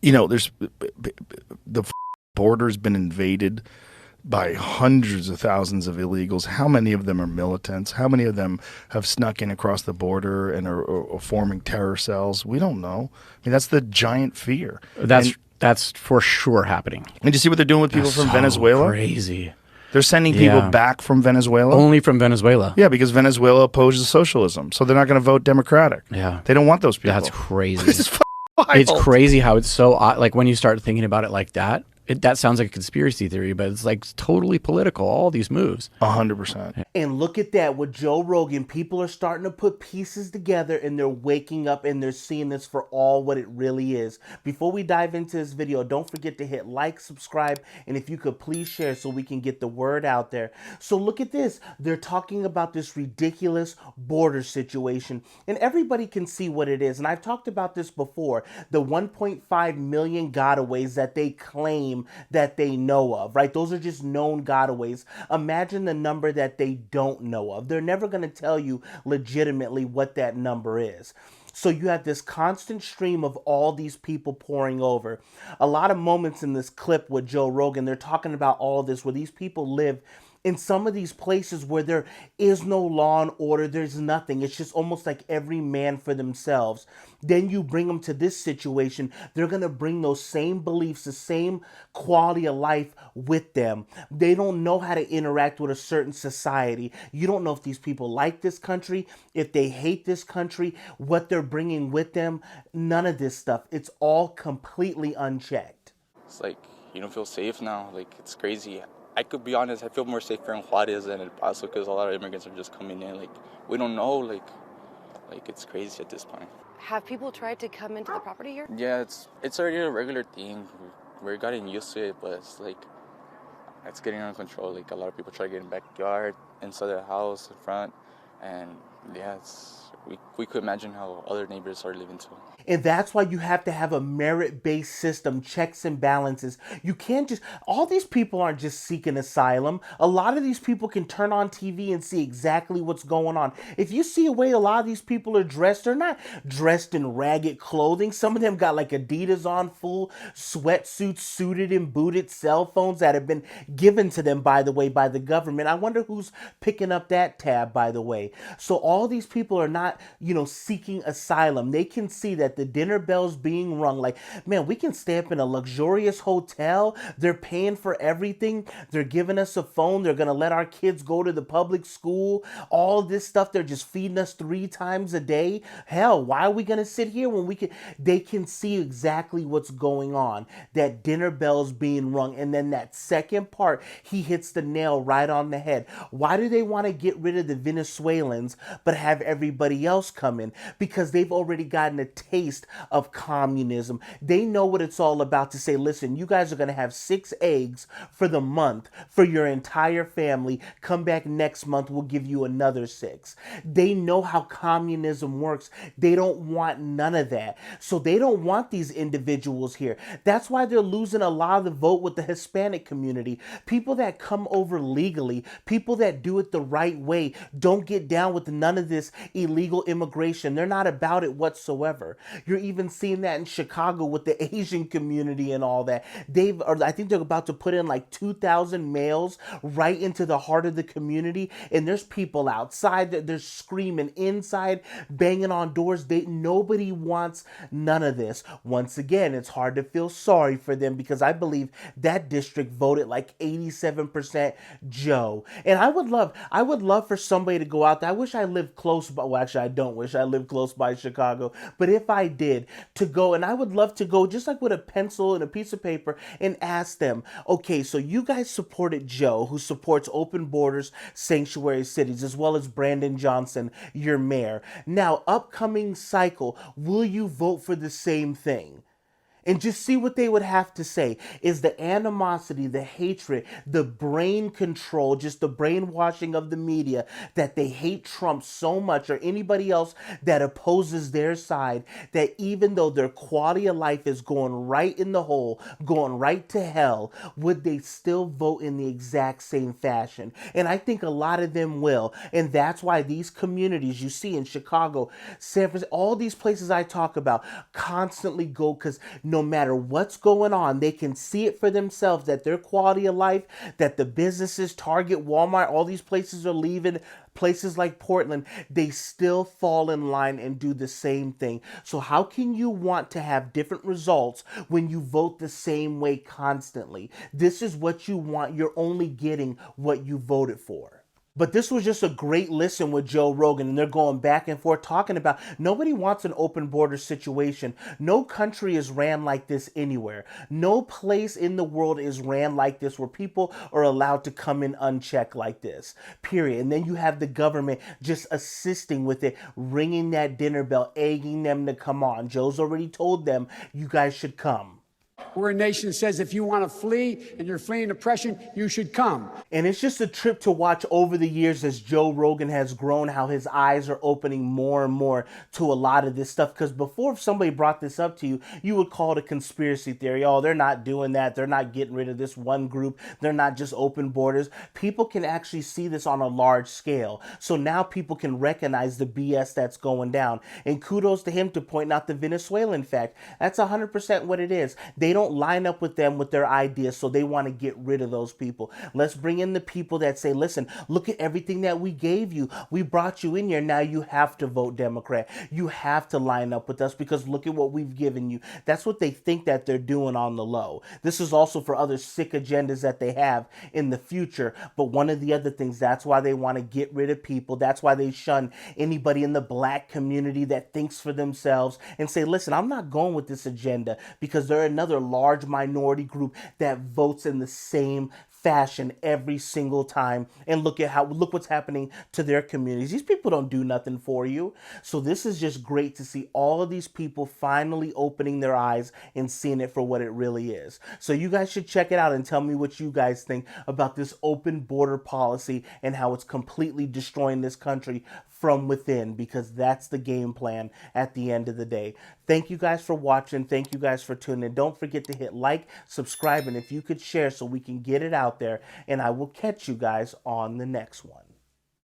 you know, the border's been invaded by hundreds of thousands of illegals. How many of them are militants? How many of them have snuck in across the border and are forming terror cells? We don't know. I mean, that's the giant fear. That's for sure happening. And you see what they're doing with people from Venezuela? Crazy. They're sending people back from Venezuela. Only from Venezuela. Yeah, because Venezuela opposes socialism, so they're not going to vote Democratic. Yeah, they don't want those people. That's crazy. This is wild. It's crazy how it's so like when you start thinking about it like that. That sounds like a conspiracy theory, but it's like totally political, all these moves. 100%. And look at that with Joe Rogan. People are starting to put pieces together and they're waking up and they're seeing this for all what it really is. Before we dive into this video, don't forget to hit like, subscribe, and if you could please share so we can get the word out there. So look at this. They're talking about this ridiculous border situation and everybody can see what it is. And I've talked about this before, the 1.5 million gotaways that they claim that they know of, right? Those are just known gotaways. Imagine the number that they don't know of. They're never going to tell you legitimately what that number is. So you have this constant stream of all these people pouring over. A lot of moments in this clip with Joe Rogan, they're talking about all of this, where these people live in some of these places where there is no law and order, there's nothing. It's just almost like every man for themselves. Then you bring them to this situation, they're going to bring those same beliefs, the same quality of life with them. They don't know how to interact with a certain society. You don't know if these people like this country, if they hate this country, what they're bringing with them. None of this stuff. It's all completely unchecked. It's like you don't feel safe now. Like, it's crazy. I could be honest, I feel more safe here in Juarez than El Paso because a lot of immigrants are just coming in. Like, we don't know, like it's crazy at this point. Have people tried to come into the property here? Yeah, it's already a regular thing. We're getting used to it, but it's like, it's getting out of control. Like, a lot of people try to get in the backyard, inside the house, in front, and yeah, we could imagine how other neighbors are living too. And that's why you have to have a merit-based system, checks and balances. You can't just, all these people aren't just seeking asylum. A lot of these people can turn on TV and see exactly what's going on. If you see a way a lot of these people are dressed, they're not dressed in ragged clothing. Some of them got like Adidas on, full sweatsuits, suited and booted, cell phones that have been given to them, by the way, by the government. I wonder who's picking up that tab, by the way. So all these people are not, seeking asylum. They can see that the dinner bell's being rung. Like, man, we can stay up in a luxurious hotel. They're paying for everything. They're giving us a phone. They're going to let our kids go to the public school. All this stuff, they're just feeding us 3 times a day. Hell, why are we going to sit here when they can see exactly what's going on. That dinner bell's being rung. And then that second part, he hits the nail right on the head. Why do they want to get rid of the Venezuelans but have everybody else come in? Because they've already gotten a taste of communism. They know what it's all about to say, listen, you guys are going to have 6 eggs for the month for your entire family. Come back next month, we'll give you another 6. They know how communism works. They don't want none of that. So they don't want these individuals here. That's why they're losing a lot of the vote with the Hispanic community. People that come over legally, people that do it the right way, don't get down with none of this illegal immigration. They're not about it whatsoever. You're even seeing that in Chicago with the Asian community and all that. I think they're about to put in like 2,000 males right into the heart of the community. And there's people outside that they're screaming, inside, banging on doors. Nobody wants none of this. Once again, it's hard to feel sorry for them because I believe that district voted like 87% Joe. And I would love for somebody to go out there. I wish I lived close by. Well, actually, I don't wish I lived close by Chicago. But if I did, to go, and I would love to go just like with a pencil and a piece of paper and ask them, okay, so you guys supported Joe, who supports open borders, sanctuary cities, as well as Brandon Johnson, your mayor. Now, upcoming cycle, will you vote for the same thing? And just see what they would have to say. Is the animosity, the hatred, the brain control, just the brainwashing of the media that they hate Trump so much, or anybody else that opposes their side, that even though their quality of life is going right in the hole, going right to hell, would they still vote in the exact same fashion? And I think a lot of them will. And that's why these communities you see in Chicago, San Francisco, all these places I talk about constantly go, because no matter what's going on, they can see it for themselves, that their quality of life, that the businesses, Target, Walmart, all these places are leaving, places like Portland, they still fall in line and do the same thing. So how can you want to have different results when you vote the same way constantly? This is what you want. You're only getting what you voted for. But this was just a great listen with Joe Rogan, and they're going back and forth talking about nobody wants an open border situation. No country is ran like this anywhere. No place in the world is ran like this where people are allowed to come in unchecked like this, period. And then you have the government just assisting with it, ringing that dinner bell, egging them to come on. Joe's already told them, you guys should come. We're a nation that says if you want to flee and you're fleeing oppression, you should come. And it's just a trip to watch over the years as Joe Rogan has grown, how his eyes are opening more and more to a lot of this stuff. Because before, if somebody brought this up to you, you would call it a conspiracy theory. Oh, they're not doing that. They're not getting rid of this one group. They're not just open borders. People can actually see this on a large scale. So now people can recognize the BS that's going down. And kudos to him to point out the Venezuelan fact. That's 100% what it is. They don't line up with them with their ideas, so they want to get rid of those people. Let's bring in the people that say, listen, look at everything that we gave you. We brought you in here. Now you have to vote Democrat. You have to line up with us because look at what we've given you. That's what they think that they're doing on the low. This is also for other sick agendas that they have in the future. But one of the other things, that's why they want to get rid of people. That's why they shun anybody in the black community that thinks for themselves and say, listen, I'm not going with this agenda because they're another large minority group that votes in the same fashion every single time. And look what's happening to their communities. These people don't do nothing for you. So this is just great to see all of these people finally opening their eyes and seeing it for what it really is. So you guys should check it out and tell me what you guys think about this open border policy and how it's completely destroying this country from within, because that's the game plan at the end of the day. Thank you guys for watching. Thank you guys for tuning in. Don't forget to hit like, subscribe, and if you could share so we can get it out there. And I will catch you guys on the next one.